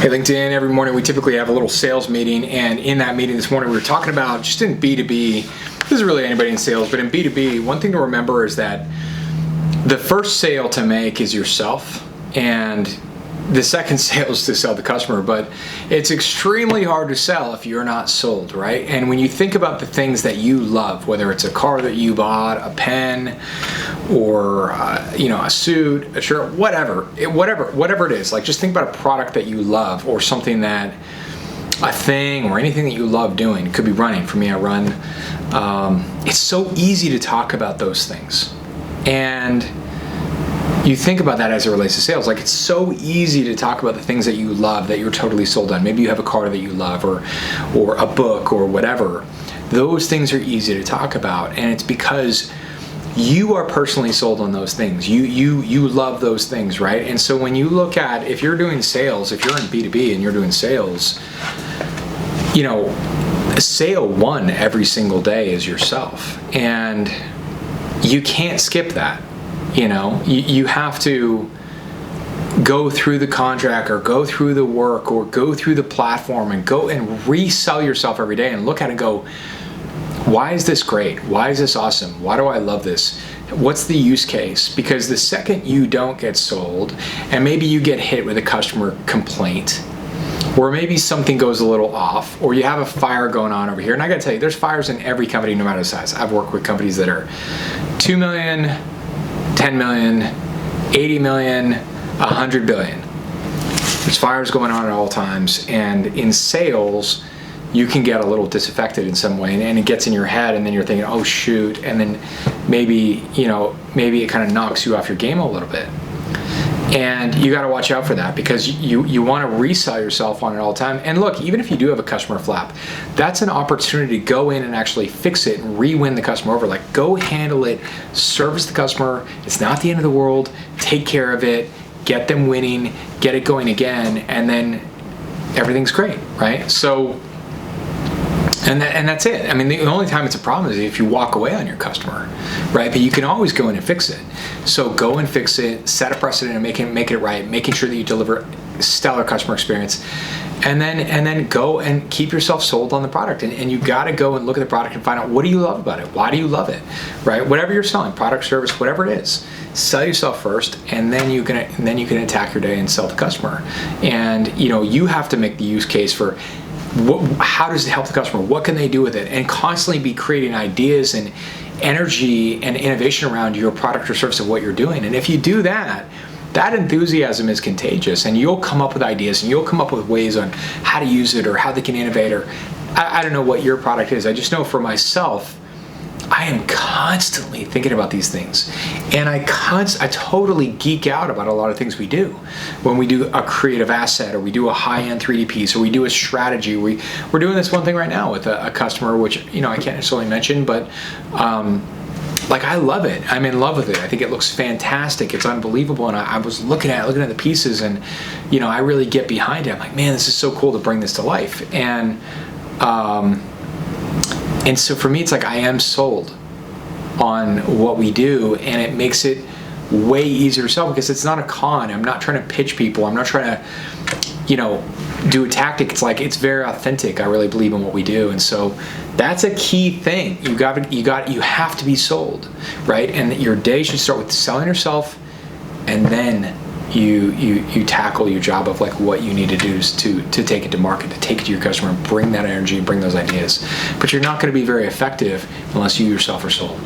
Hey LinkedIn, every morning we typically have a little sales meeting, and in that meeting this morning we were talking about, just in B2B, this is really anybody in sales, but in B2B, one thing to remember is that the first sale to make is yourself, and the second sale is to sell the customer, but it's extremely hard to sell if you're not sold, right? And when you think about the things that you love, whether it's a car that you bought, a pen, or a suit, a shirt, whatever it is, like just think about a product that you love, or something that, a thing or anything that you love doing. It could be running. For me, I run. It's so easy to talk about those things, and you think about that as it relates to sales. Like, it's so easy to talk about the things that you love, that you're totally sold on. Maybe you have a car that you love, or a book, or whatever. Those things are easy to talk about, and it's because you are personally sold on those things. You love those things, right? And so when you look at, if you're doing sales, if you're in B2B and you're doing sales, sale one every single day is yourself, and you can't skip that. You have to go through the contract, or go through the work, or go through the platform, and go and resell yourself every day, and look at it and go, why is this great? Why is this awesome? Why do I love this? What's the use case? Because the second you don't get sold, and maybe you get hit with a customer complaint, or maybe something goes a little off, or you have a fire going on over here. And I gotta tell you, there's fires in every company, no matter the size. I've worked with companies that are 2 million, 10 million, 80 million, 100 billion. There's fires going on at all times, and in sales, you can get a little disaffected in some way, and it gets in your head, and then you're thinking, oh shoot, and then maybe it kind of knocks you off your game a little bit. And you got to watch out for that, because you want to resell yourself on it all the time. And look, even if you do have a customer flap, that's an opportunity to go in and actually fix it and re-win the customer over. Like, go handle it, service the customer. It's not the end of the world. Take care of it, get them winning, get it going again, and then everything's great, right? So, and that's it. I mean, the only time it's a problem is if you walk away on your customer, right? But you can always go in and fix it. So go and fix it, set a precedent, and make it right, making sure that you deliver stellar customer experience, and then go and keep yourself sold on the product. And you got to go and look at the product and find out, what do you love about it? Why do you love it, right? Whatever you're selling, product, service, whatever it is, sell yourself first, and then you can attack your day and sell the customer. And you have to make the use case for, how does it help the customer? What can they do with it? And constantly be creating ideas and energy and innovation around your product or service of what you're doing. And if you do that, that enthusiasm is contagious, and you'll come up with ideas, and you'll come up with ways on how to use it, or how they can innovate, or I don't know what your product is. I just know for myself, I am constantly thinking about these things, and I totally geek out about a lot of things we do. When we do a creative asset, or we do a high-end 3D piece, or we do a strategy. We're doing this one thing right now with a customer, which I can't necessarily mention, but I love it. I'm in love with it. I think it looks fantastic. It's unbelievable, and I was looking at the pieces, and I really get behind it. I'm like, man, this is so cool to bring this to life, and so for me, it's like I am sold on what we do, and it makes it way easier to sell, because it's not a con. I'm not trying to pitch people. I'm not trying to, do a tactic. It's like, it's very authentic. I really believe in what we do, and so that's a key thing. You have to be sold, right? And your day should start with selling yourself, and then you tackle your job of like what you need to do to take it to market, to take it to your customer, and bring that energy, bring those ideas. But you're not going to be very effective unless you yourself are sold.